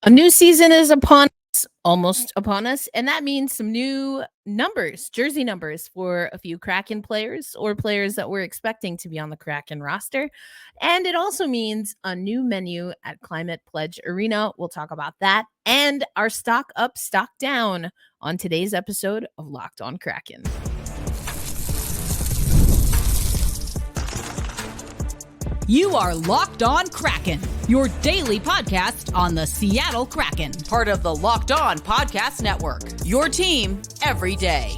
A new season is upon us, almost upon us, and that means some new numbers, jersey numbers for a few Kraken players or players that we're expecting to be on the Kraken roster. And it also means a new menu at Climate Pledge Arena. We'll talk about that and our stock up, stock down on today's episode of Locked On Kraken. You are Locked On Kraken, your daily podcast on the Seattle Kraken, part of the Locked On Podcast Network, your team every day.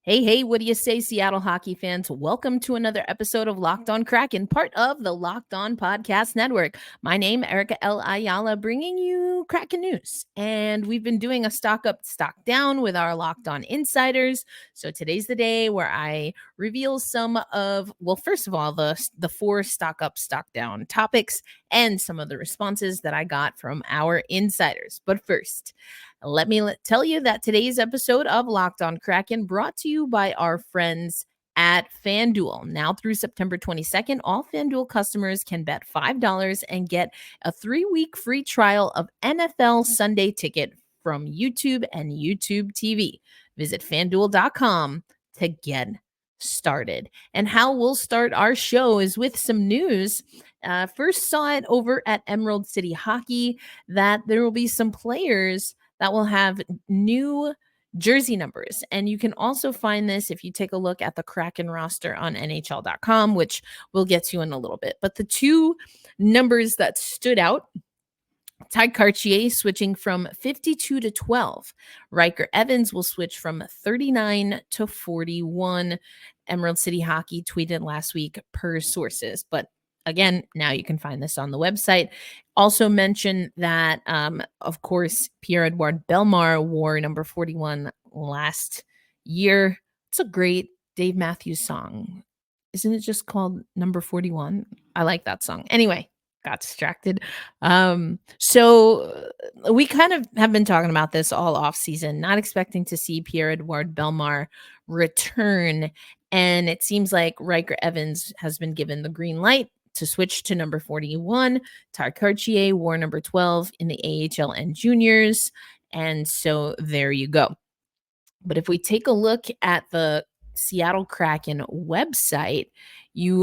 Hey, what do you say, Seattle hockey fans? Welcome to another episode of Locked On Kraken, part of the Locked On Podcast Network. My name, Erica L. Ayala, bringing you Kraken news. And we've been doing a stock up, stock down with our Locked On insiders. So today's the day where I reveal some of, well, first of all, the four stock up, stock down topics and some of the responses that I got from our insiders. But first, let me tell you that today's episode of Locked On Kraken brought to you by our friends at FanDuel. Now through September 22nd, all FanDuel customers can bet $5 and get a 3-week free trial of NFL Sunday Ticket from YouTube and YouTube TV. Visit FanDuel.com to get started. And how we'll start our show is with some news. First saw it over at Emerald City Hockey that there will be some players that will have new jersey numbers. And you can also find this if you take a look at the Kraken roster on NHL.com, which we'll get to in a little bit. But the two numbers that stood out, Ty Cartier switching from 52 to 12. Riker Evans will switch from 39 to 41. Emerald City Hockey tweeted last week per sources. But again, now you can find this on the website. Also mention that, of course, Pierre-Edouard Bellemare wore number 41 last year. It's a great Dave Matthews song. Isn't it just called Number 41? I like that song. Anyway, got distracted. So we kind of have been talking about this all off season, not expecting to see Pierre-Edouard Bellemare return. And it seems like Riker Evans has been given the green light to switch to number 41. Ty Cartier wore number 12 in the AHL and juniors. And so there you go. But if we take a look at the Seattle Kraken website, you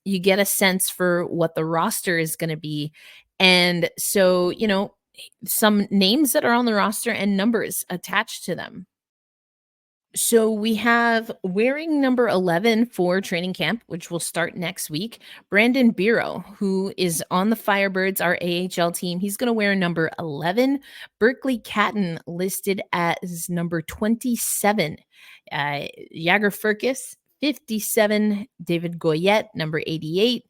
get a sense for what the roster is going to be. And so, some names that are on the roster and numbers attached to them. So we have wearing number 11 for training camp, which will start next week, Brandon Biro, who is on the Firebirds, our AHL team. He's going to wear number 11. Berkeley Catton listed as number 27. Jagger Furkis, 57. David Goyette, number 88.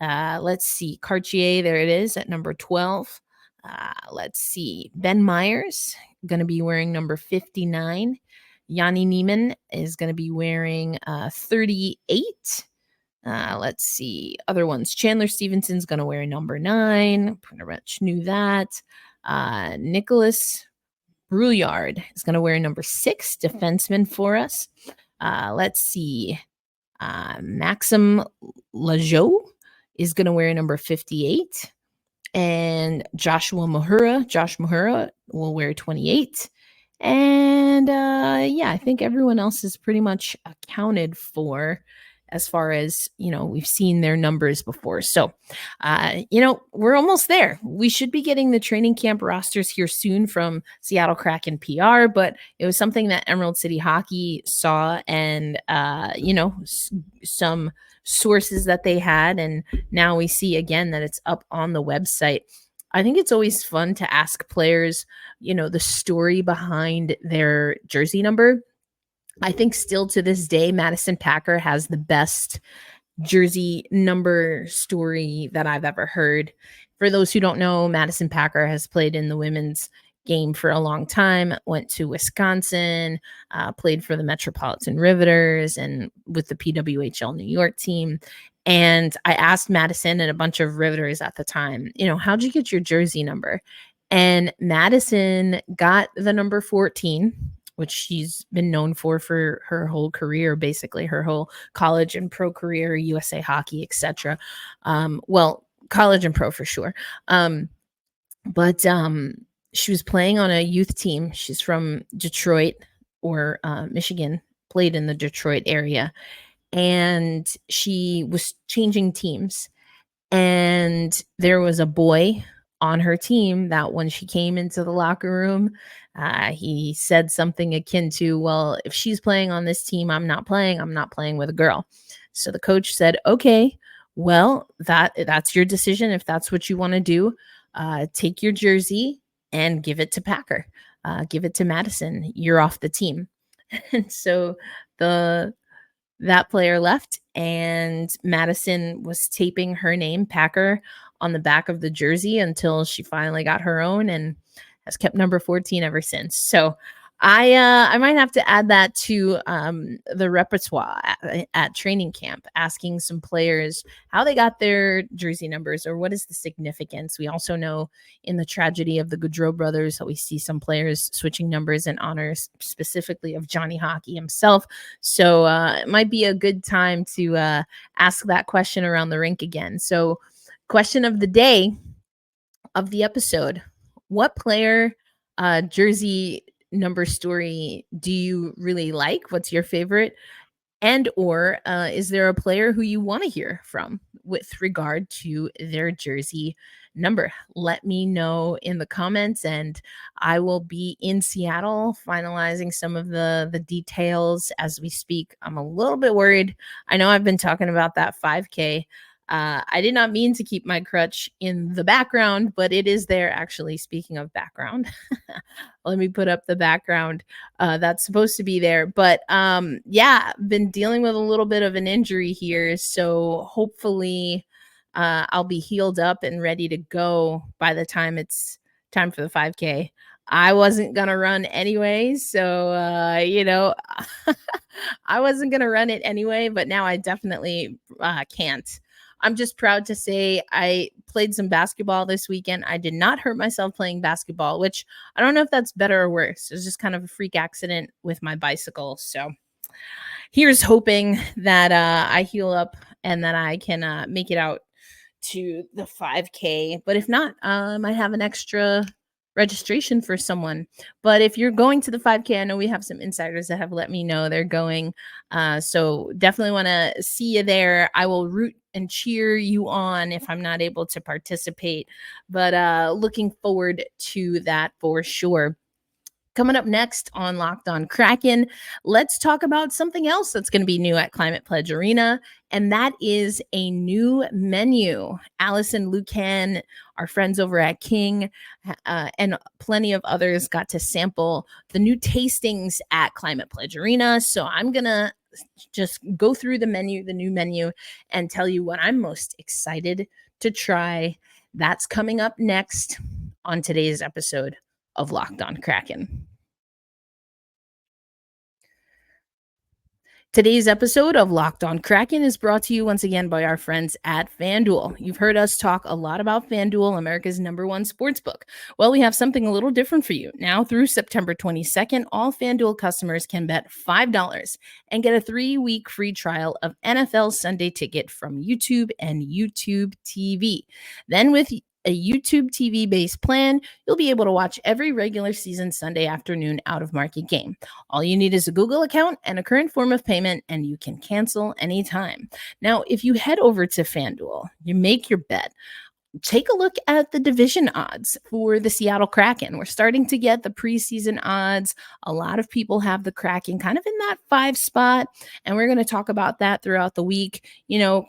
Let's see. Cartier, there it is at number 12. Let's see. Ben Myers, going to be wearing number 59. Yanni Niemann is going to be wearing 38. Let's see. Other ones. Chandler Stevenson's going to wear number 9. Pretty much knew that. Nicholas Brouillard is going to wear number 6, defenseman for us. Let's see. Maxim Lajo is going to wear number 58. And Josh Mahura will wear 28. And I think everyone else is pretty much accounted for as far as, we've seen their numbers before. So, we're almost there. We should be getting the training camp rosters here soon from Seattle Kraken PR, but it was something that Emerald City Hockey saw and, some sources that they had. And now we see again that it's up on the website. I think it's always fun to ask players, the story behind their jersey number. I think still to this day, Madison Packer has the best jersey number story that I've ever heard. For those who don't know, Madison Packer has played in the women's game for a long time, went to Wisconsin, played for the Metropolitan Riveters and with the PWHL New York team. And I asked Madison and a bunch of Riveters at the time, how'd you get your jersey number? And Madison got the number 14, which she's been known for her whole career, basically her whole college and pro career, USA Hockey, etc. college and pro for sure. Um, but she was playing on a youth team. She's from Detroit or Michigan, played in the Detroit area, and she was changing teams. And there was a boy on her team that when she came into the locker room, he said something akin to, "Well, if she's playing on this team, I'm not playing. I'm not playing with a girl." So the coach said, "Okay, well, that's your decision. If that's what you want to do, take your jersey and give it to Packer. Give it to Madison. You're off the team." And so the that player left, and Madison was taping her name, Packer, on the back of the jersey until she finally got her own and has kept number 14 ever since. So I might have to add that to the repertoire at training camp, asking some players how they got their jersey numbers or what is the significance. We also know in the tragedy of the Goudreau brothers that we see some players switching numbers in honor specifically of Johnny Hockey himself. So it might be a good time to ask that question around the rink again. So, question of the day of the episode: what player jersey number story do you really like? What's your favorite? And or is there a player who you want to hear from with regard to their jersey number? Let me know in the comments, and I will be in Seattle finalizing some of the details as we speak. I'm a little bit worried. I know I've been talking about that 5K. I did not mean to keep my crutch in the background, but it is there actually. Speaking of background, let me put up the background that's supposed to be there. But yeah, been dealing with a little bit of an injury here. So hopefully I'll be healed up and ready to go by the time it's time for the 5K. I wasn't going to run anyway. So, I wasn't going to run it anyway, but now I definitely can't. I'm just proud to say I played some basketball this weekend. I did not hurt myself playing basketball, which I don't know if that's better or worse. It was just kind of a freak accident with my bicycle. So here's hoping that I heal up and that I can make it out to the 5K. But if not, I might have an extra registration for someone. But if you're going to the 5K, I know we have some insiders that have let me know they're going. So definitely want to see you there. I will root and cheer you on if I'm not able to participate. But looking forward to that for sure. Coming up next on Locked On Kraken, let's talk about something else that's going to be new at Climate Pledge Arena, and that is a new menu. Allison Lucan, our friends over at King, and plenty of others got to sample the new tastings at Climate Pledge Arena. So I'm going to just go through the new menu, and tell you what I'm most excited to try. That's coming up next on today's episode of Locked On Kraken. Today's episode of Locked On Kraken is brought to you once again by our friends at FanDuel. You've heard us talk a lot about FanDuel, America's #1 sportsbook. Well, we have something a little different for you. Now through September 22nd, all FanDuel customers can bet $5 and get a 3-week free trial of NFL Sunday Ticket from YouTube and YouTube TV. Then with a YouTube TV-based plan, you'll be able to watch every regular season Sunday afternoon out-of-market game. All you need is a Google account and a current form of payment, and you can cancel anytime. Now, if you head over to FanDuel, you make your bet. Take a look at the division odds for the Seattle Kraken. We're starting to get the preseason odds. A lot of people have the Kraken kind of in that 5 spot, and we're going to talk about that throughout the week.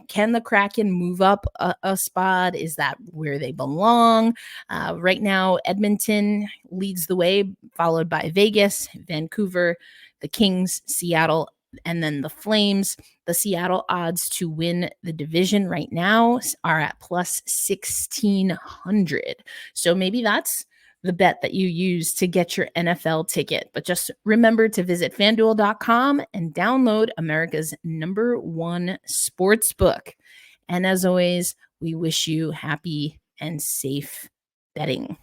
Can the Kraken move up a spot? Is that where they belong? Right now, Edmonton leads the way, followed by Vegas, Vancouver, the Kings, Seattle, and then the Flames. The Seattle odds to win the division right now are at plus 1,600. So maybe that's the bet that you use to get your NFL ticket. But just remember to visit fanduel.com and download America's #1 sportsbook. And as always, we wish you happy and safe betting.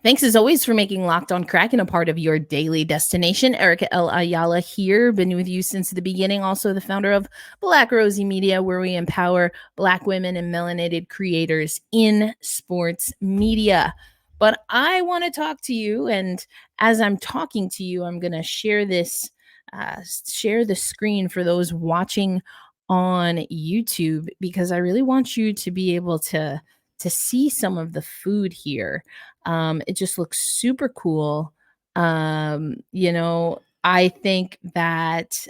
Thanks as always for making Locked On Kraken a part of your daily destination. Erica L. Ayala here, been with you since the beginning. Also, the founder of Black Rosie Media, where we empower Black women and melanated creators in sports media. But I want to talk to you, and as I'm talking to you, I'm going to share share the screen for those watching on YouTube, because I really want you to be able to see some of the food here. It just looks super cool. I think that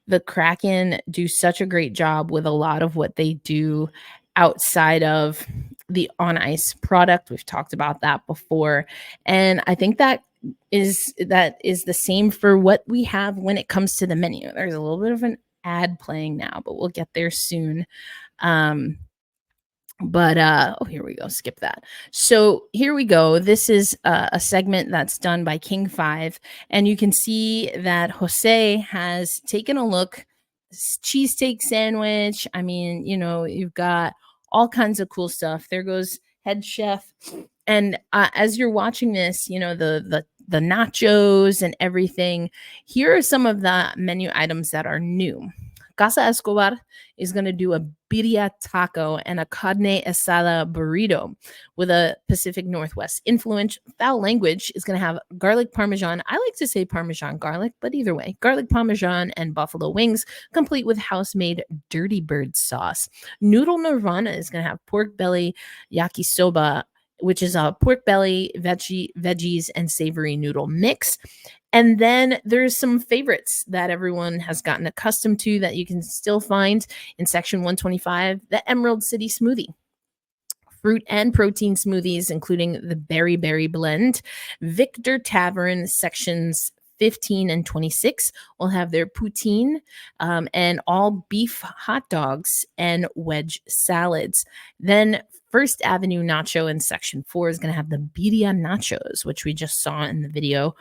the Kraken do such a great job with a lot of what they do outside of the on ice product. We've talked about that before. And I think that is the same for what we have when it comes to the menu. There's a little bit of an ad playing now, but we'll get there soon. Here we go, skip that. So here we go. This is a segment that's done by King 5, and you can see that Jose has taken a look. Cheesesteak sandwich. I mean, you've got all kinds of cool stuff. There goes head chef. And as you're watching this, the nachos and everything, here are some of the menu items that are new. Casa Escobar is going to do a birria taco and a carne asada burrito with a Pacific Northwest influence. Foul Language is going to have garlic parmesan. I like to say parmesan garlic, but either way, garlic parmesan and buffalo wings, complete with house-made Dirty Bird sauce. Noodle Nirvana is going to have pork belly yakisoba, which is a pork belly, veggies, and savory noodle mix. And then there's some favorites that everyone has gotten accustomed to that you can still find in section 125, the Emerald City Smoothie. Fruit and protein smoothies, including the Berry Berry Blend. Victor Tavern sections 15 and 26 will have their poutine and all beef hot dogs and wedge salads. Then First Avenue Nacho in section 4 is going to have the birria nachos, which we just saw in the video.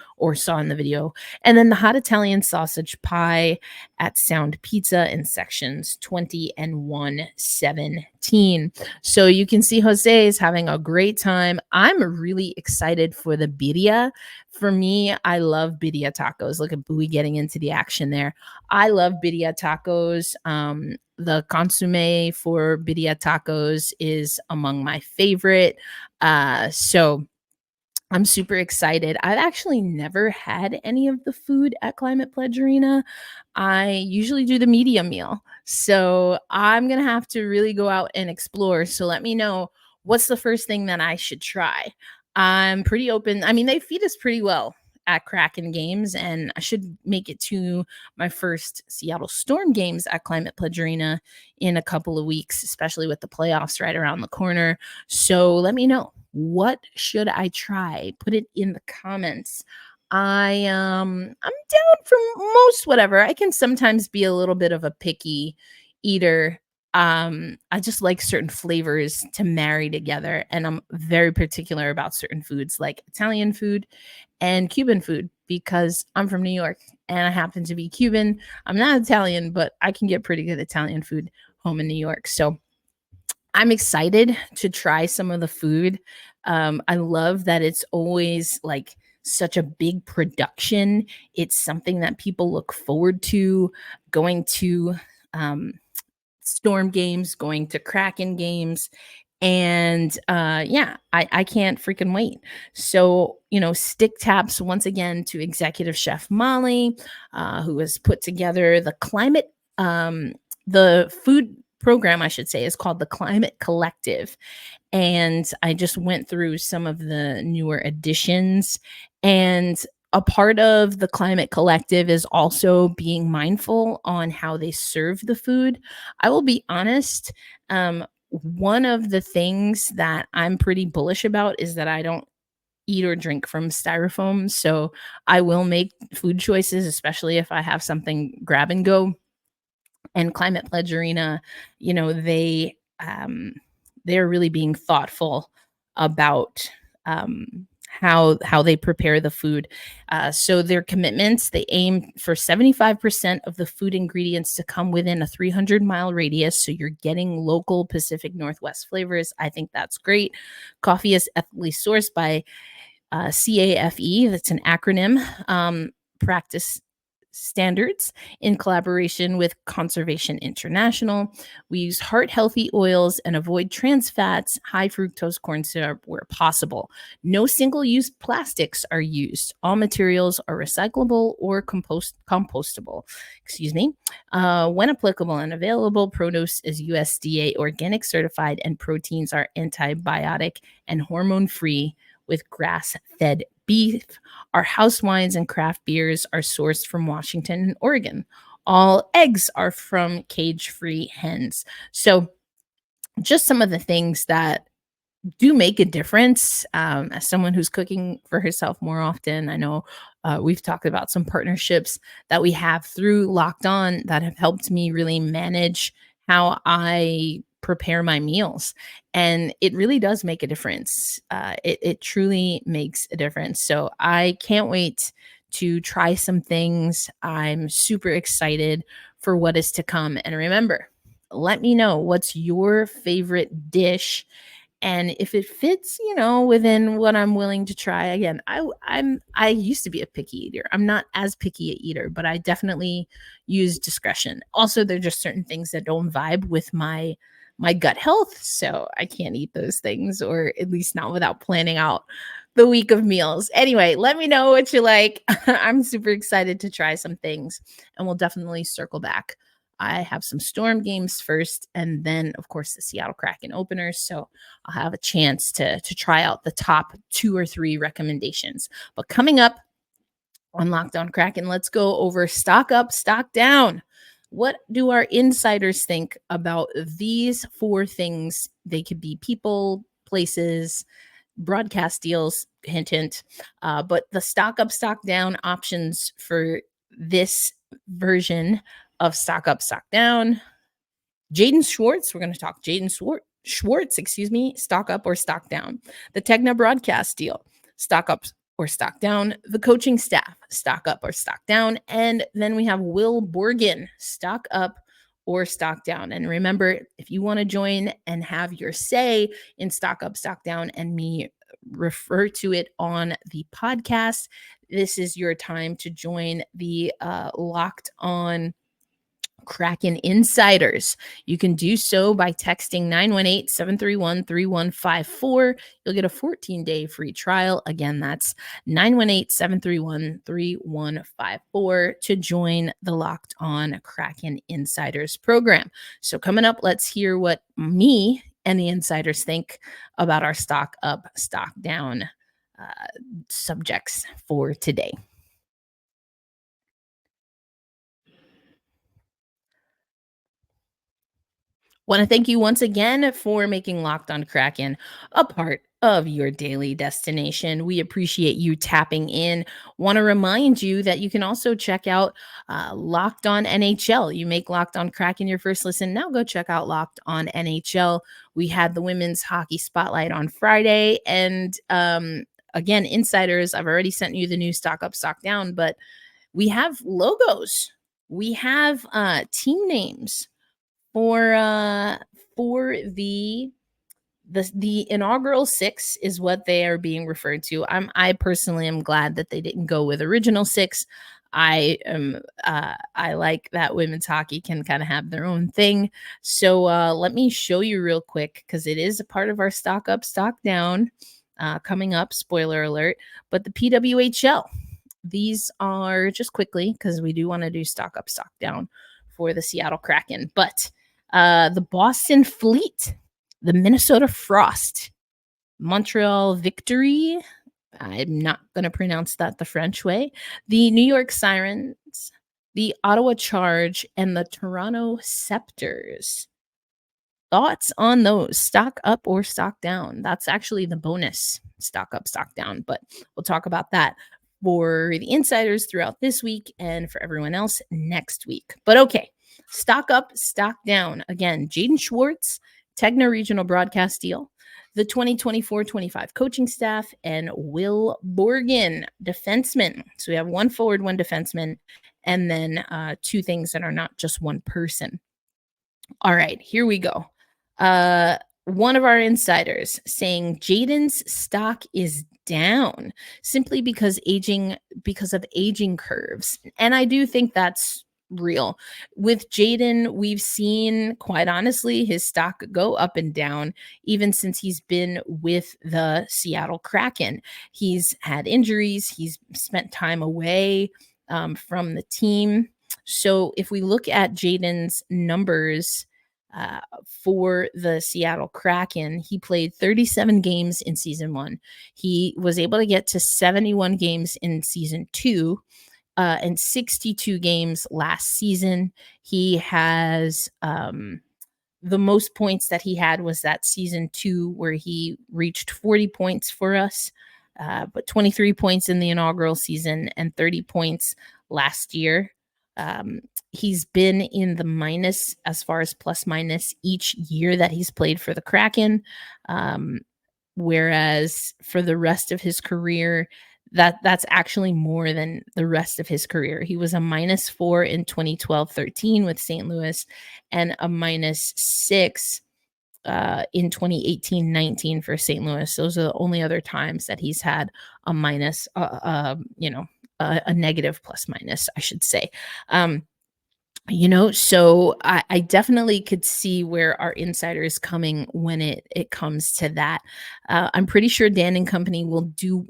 And then the hot Italian sausage pie at Sound Pizza in sections 20 and 117. So you can see Jose is having a great time. I'm really excited for the birria. For me, I love birria tacos. Look at Bowie getting into the action there. I love birria tacos. The consomme for birria tacos is among my favorite. So I'm super excited. I've actually never had any of the food at Climate Pledge Arena. I usually do the medium meal. So I'm going to have to really go out and explore. So let me know, what's the first thing that I should try. I'm pretty open. I mean, they feed us pretty well at Kraken games, and I should make it to my first Seattle Storm games at Climate Pledge Arena in a couple of weeks, especially with the playoffs right around the corner. So let me know, what should I try? Put it in the comments. I'm down for most whatever. I can sometimes be a little bit of a picky eater. I just like certain flavors to marry together, and I'm very particular about certain foods like Italian food and Cuban food, because I'm from New York and I happen to be Cuban. I'm not Italian, but I can get pretty good Italian food home in New York. So I'm excited to try some of the food. I love that it's always like such a big production. It's something that people look forward to, going to Storm games, going to Kraken games. And I can't freaking wait. So, stick taps once again to executive chef Molly, who has put together the food program, I should say, is called the Climate Collective. And I just went through some of the newer additions, and a part of the Climate Collective is also being mindful on how they serve the food. I will be honest, one of the things that I'm pretty bullish about is that I don't eat or drink from styrofoam. So I will make food choices, especially if I have something grab and go. And Climate Pledge Arena, they're really being thoughtful about how they prepare the food. So their commitments, they aim for 75% of the food ingredients to come within a 300-mile radius. So you're getting local Pacific Northwest flavors. I think that's great. Coffee is ethically sourced by CAFE, that's an acronym, practice standards in collaboration with Conservation International. We use heart healthy oils and avoid trans fats, high fructose corn syrup where possible. No single use plastics are used. All materials are recyclable or compostable. Excuse me. When applicable and available, produce is USDA organic certified, and proteins are antibiotic and hormone free with grass fed beef. Our house wines and craft beers are sourced from Washington and Oregon. All eggs are from cage free hens. So, just some of the things that do make a difference. As someone who's cooking for herself more often, I know we've talked about some partnerships that we have through Locked On that have helped me really manage how I prepare my meals. And it really does make a difference. It truly makes a difference. So I can't wait to try some things. I'm super excited for what is to come. And remember, let me know what's your favorite dish, and if it fits, within what I'm willing to try. Again, I used to be a picky eater. I'm not as picky a eater, but I definitely use discretion. Also, there are just certain things that don't vibe with my gut health, so I can't eat those things, or at least not without planning out the week of meals. Anyway, let me know what you like. I'm super excited to try some things, and we'll definitely circle back. I have some Storm games first, and then, of course, the Seattle Kraken openers. So I'll have a chance to try out the top 2 or 3 recommendations. But coming up on Locked On Kraken, let's go over stock up, stock down. What do our insiders think about these 4 things? They could be people, places, broadcast deals, hint, hint. But the stock up, stock down options for this version of stock up, stock down. Jaden Schwarz, we're going to talk Jaden Schwartz, stock up or stock down. The Tegna broadcast deal, stock up or stock down. The coaching staff, stock up or stock down. And then we have Will Borgen, stock up or stock down. And remember, if you want to join and have your say in stock up, stock down, and me refer to it on the podcast, this is your time to join the Locked On Kraken Insiders. You can do so by texting 918-731-3154. You'll get a 14-day free trial. Again, that's 918-731-3154 to join the Locked On Kraken Insiders program. So coming up, let's hear what me and the insiders think about our stock up, stock down subjects for today. Want to thank you once again for making Locked On Kraken a part of your daily destination. We appreciate you tapping in. Want to remind you that you can also check out Locked On NHL. You make Locked On Kraken your first listen. Now go check out Locked On NHL. We had the women's hockey spotlight on Friday. And again, insiders, I've already sent you the new stock up, stock down, but we have logos. We have team names for the inaugural 6 is what they are being referred to. I personally am glad that they didn't go with original 6. I like that women's hockey can kind of have their own thing. So let me show you real quick, because it is a part of our stock up, stock down coming up. Spoiler alert. But the PWHL, these are just quickly, because we do want to do stock up, stock down for the Seattle Kraken. But the Boston Fleet, the Minnesota Frost, Montreal Victory, I'm not going to pronounce that the French way, the New York Sirens, the Ottawa Charge, and the Toronto Scepters. Thoughts on those? Stock up or stock down? That's actually the bonus stock up, stock down, but we'll talk about that for the insiders throughout this week and for everyone else next week. But okay, stock up, stock down. Again, Jaden Schwartz, Tegna regional broadcast deal. the 2024-25 coaching staff, and Will Borgen, defenseman. So we have one forward, one defenseman, and then two things that are not just one person. All right, here we go. One of our insiders saying Jaden's stock is down simply because of aging curves. And I do think that's real. With Jaden, we've seen, quite honestly, his stock go up and down even since he's been with the Seattle Kraken. He's had injuries, he's spent time away from the team. So if we look at Jaden's numbers for the Seattle Kraken, he played 37 games in season 1. He was able to get to 71 games in season 2 and 62 games last season. He has the most points that he had was that season 2 where he reached 40 points for us, but 23 points in the inaugural season and 30 points last year. He's been in the minus as far as plus minus each year that he's played for the Kraken. Whereas for the rest of his career, that's actually more than the rest of his career. He was a -4 in 2012-13 with St. Louis and a -6 in 2018-19 for St. Louis. Those are the only other times that he's had a minus, a negative plus minus, I should say. So I definitely could see where our insider is coming when it comes to that. I'm pretty sure Dan and company will do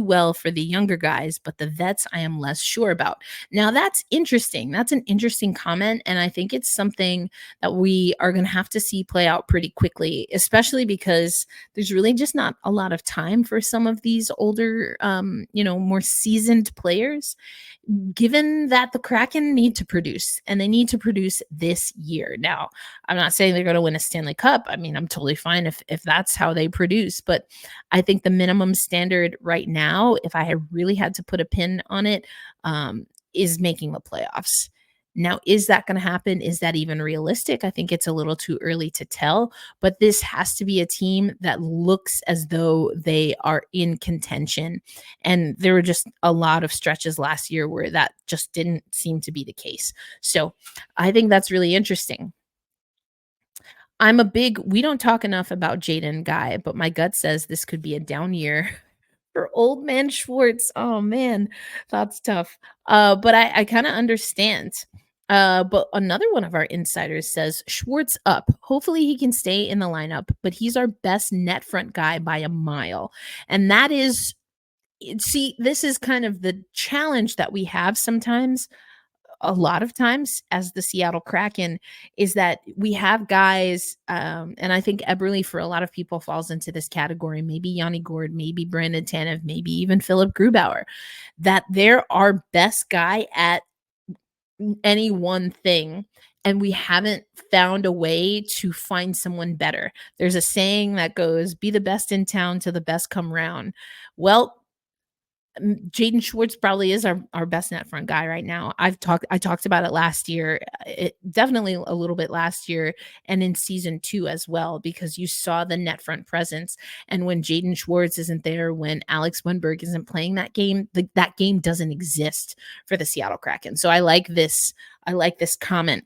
well for the younger guys, but the vets I am less sure about. Now that's interesting. That's an interesting comment, and I think it's something that we are going to have to see play out pretty quickly, especially because there's really just not a lot of time for some of these older, more seasoned players, given that the Kraken need to produce, and they need to produce this year. Now, I'm not saying they're going to win a Stanley Cup. I mean, I'm totally fine if that's how they produce, but I think the minimum standard right now, if I had really had to put a pin on it, is making the playoffs. Now, is that going to happen? Is that even realistic? I think it's a little too early to tell, but this has to be a team that looks as though they are in contention. And there were just a lot of stretches last year where that just didn't seem to be the case. So I think that's really interesting. We don't talk enough about Jaden guy, but my gut says this could be a down year for old man Schwartz. Oh man, that's tough. But I kind of understand. But another one of our insiders says Schwartz up. Hopefully he can stay in the lineup, but he's our best net front guy by a mile. And that is, see, this is kind of the challenge that we have sometimes, a lot of times as the Seattle Kraken, is that we have guys, and I think Eberle for a lot of people falls into this category, maybe Yanni Gourde, maybe Brandon Tanev, maybe even Philip Grubauer, that they're our best guy at any one thing, and we haven't found a way to find someone better. There's a saying that goes, be the best in town till the best come round. Well, Jaden Schwartz probably is our best net front guy right now. I talked about it last year, definitely a little bit last year, and in season 2 as well, because you saw the net front presence. And when Jaden Schwartz isn't there, when Alex Wenberg isn't playing that game, that game doesn't exist for the Seattle Kraken. So I like this comment.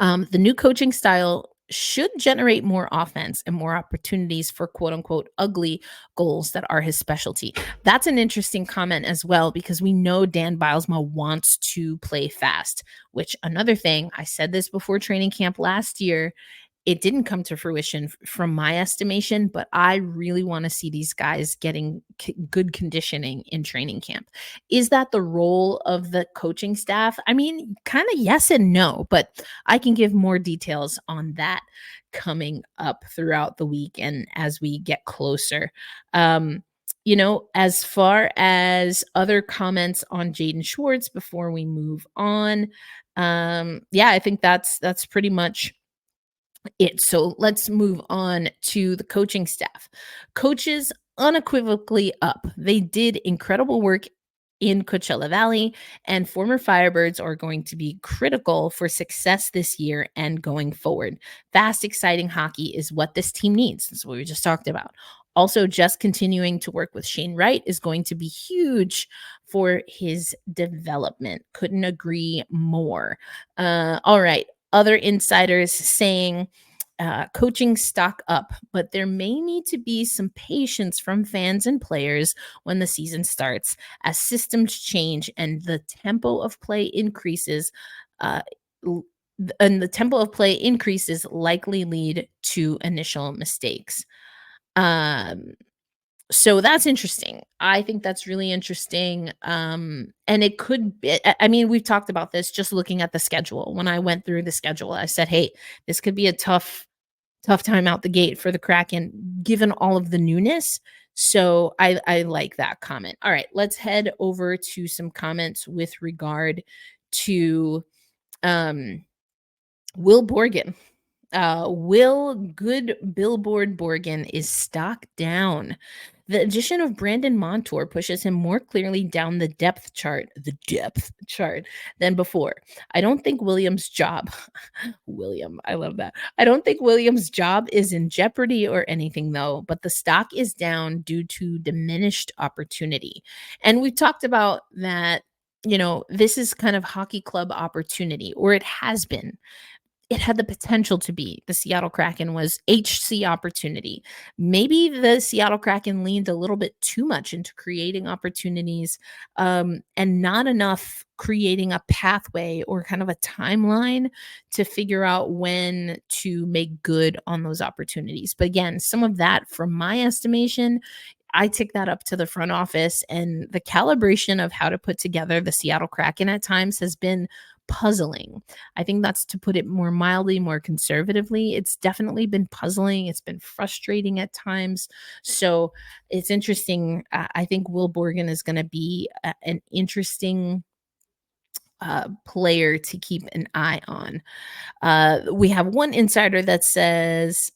The new coaching style should generate more offense and more opportunities for quote unquote ugly goals that are his specialty. That's an interesting comment as well, because we know Dan Bilesma wants to play fast, which another thing, I said this before training camp last year, it didn't come to fruition from my estimation, but I really want to see these guys getting good conditioning in training camp. Is that the role of the coaching staff? I mean, kind of yes and no, but I can give more details on that coming up throughout the week and as we get closer. As far as other comments on Jaden Schwartz before we move on, I think that's pretty much it. So let's move on to the coaching staff. Coaches unequivocally up. They did incredible work in Coachella Valley, and former Firebirds are going to be critical for success this year and going forward. Fast, exciting hockey is what this team needs. That's what we just talked about. Also, just continuing to work with Shane Wright is going to be huge for his development. Couldn't agree more. All right. Other insiders saying coaching stock up, but there may need to be some patience from fans and players when the season starts as systems change and the tempo of play increases. Uh, l- and the tempo of play increases likely lead to initial mistakes. Um, so that's interesting. I think that's really interesting. And it could be, I mean, we've talked about this just looking at the schedule. When I went through the schedule, I said, hey, this could be a tough time out the gate for the Kraken, given all of the newness. So I like that comment. All right, let's head over to some comments with regard to um, Will Borgen. Will Good Billboard Borgen is stock down. The addition of Brandon Montour pushes him more clearly down the depth chart than before. I don't think Williams' job, William, I love that. I don't think Williams' job is in jeopardy or anything though, but the stock is down due to diminished opportunity. And we talked about that, this is kind of hockey club opportunity, or it has been. It had the potential to be. The Seattle Kraken was HC opportunity. Maybe the Seattle Kraken leaned a little bit too much into creating opportunities, and not enough creating a pathway or kind of a timeline to figure out when to make good on those opportunities. But again, some of that, from my estimation, I take that up to the front office, and the calibration of how to put together the Seattle Kraken at times has been puzzling. I think that's, to put it more mildly, more conservatively. It's definitely been puzzling. It's been frustrating at times. So it's interesting. I think Will Borgen is going to be an interesting player to keep an eye on. We have one insider that says,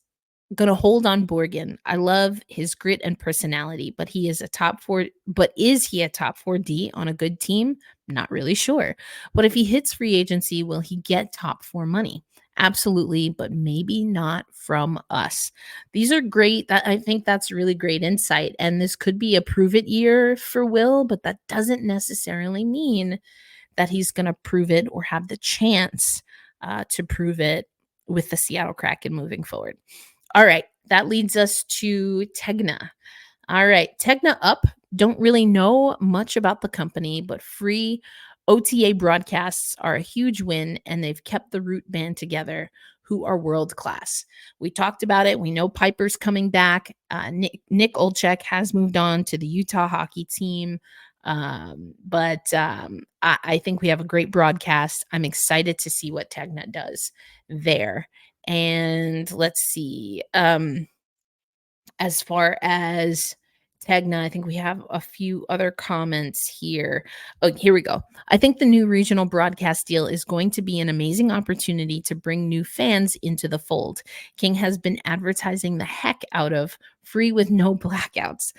gonna hold on Borgen. I love his grit and personality, but is he a top 4D on a good team? Not really sure. But if he hits free agency, will he get top 4 money? Absolutely, but maybe not from us. These are great. I think that's really great insight. And this could be a prove it year for Will, but that doesn't necessarily mean that he's going to prove it or have the chance to prove it with the Seattle Kraken moving forward. All right, that leads us to Tegna. All right, Tegna Up. Don't really know much about the company, but free OTA broadcasts are a huge win, and they've kept the root band together, who are world class. We talked about it. We know Piper's coming back. Nick Olchek has moved on to the Utah hockey team. But I think we have a great broadcast. I'm excited to see what Tegna does there. And let's see. As far as Tegna, I think we have a few other comments here. Oh, here we go. I think the new regional broadcast deal is going to be an amazing opportunity to bring new fans into the fold. King has been advertising the heck out of free with no blackouts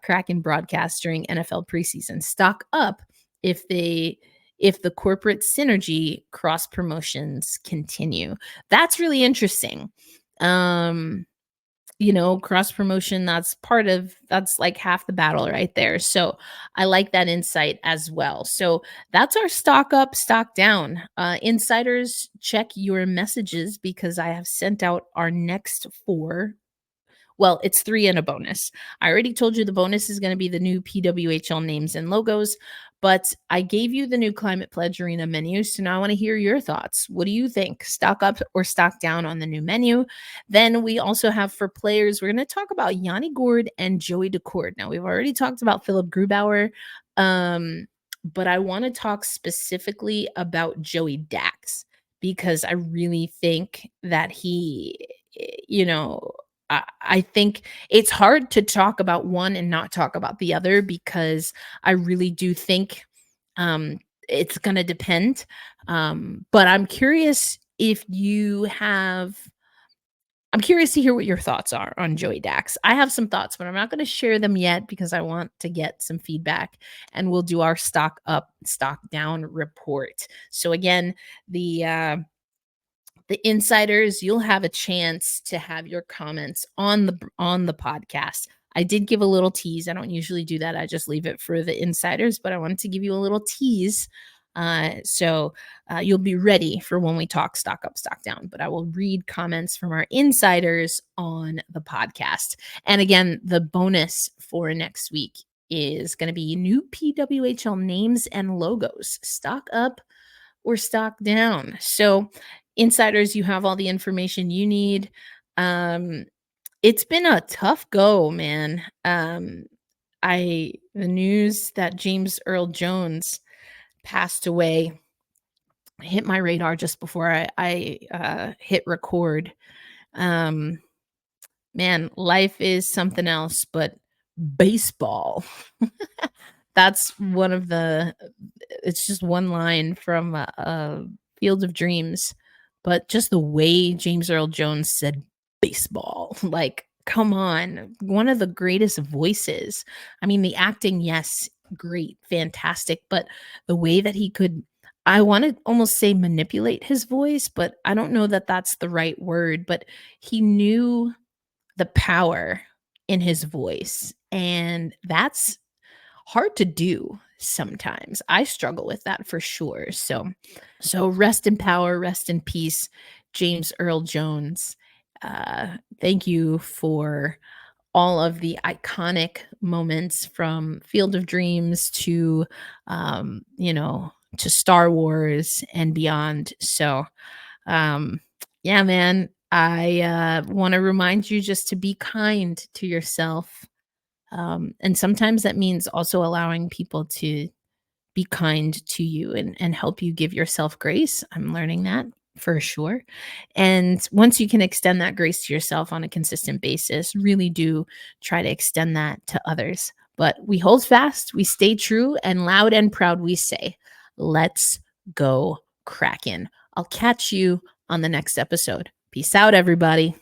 Kraken broadcast during NFL preseason. Stock up if the corporate synergy cross promotions continue. That's really interesting. Cross promotion, that's like half the battle right there. So I like that insight as well. So that's our stock up, stock down. Insiders, check your messages because I have sent out our next 4. Well, it's 3 and a bonus. I already told you the bonus is going to be the new PWHL names and logos, but I gave you the new Climate Pledge Arena menu. So now I want to hear your thoughts. What do you think? Stock up or stock down on the new menu? Then we also have, for players, we're going to talk about Yanni Gourde and Joey Decord. Now, we've already talked about Philip Grubauer, but I want to talk specifically about Joey Dax because I really think that I think it's hard to talk about one and not talk about the other because I really do think it's going to depend. But I'm curious if you have I'm curious to hear what your thoughts are on Joey Dax. I have some thoughts, but I'm not going to share them yet because I want to get some feedback, and we'll do our stock up, stock down report. So again, the insiders, you'll have a chance to have your comments on the podcast. I did give a little tease. I don't usually do that. I just leave it for the insiders, but I wanted to give you a little tease. So you'll be ready for when we talk stock up, stock down. But I will read comments from our insiders on the podcast. And again, the bonus for next week is going to be new PWHL names and logos. Stock up or stock down. So insiders, you have all the information you need. It's been a tough go, man. The news that James Earl Jones passed away hit my radar just before I hit record. Man, life is something else, but baseball. That's it's just one line from Field of Dreams, but just the way James Earl Jones said baseball, like, come on, one of the greatest voices. I mean, the acting, yes, great, fantastic, but the way that he could, I want to almost say manipulate his voice, but I don't know that that's the right word, but he knew the power in his voice, and that's hard to do sometimes. I struggle with that for sure. So rest in power, rest in peace, James Earl Jones. Thank you for all of the iconic moments from Field of Dreams to, to Star Wars and beyond. So, yeah, man, I want to remind you just to be kind to yourself. And sometimes that means also allowing people to be kind to you and help you give yourself grace. I'm learning that for sure. And once you can extend that grace to yourself on a consistent basis, really do try to extend that to others. But we hold fast, we stay true, and loud and proud we say, let's go Kraken. I'll catch you on the next episode. Peace out, everybody.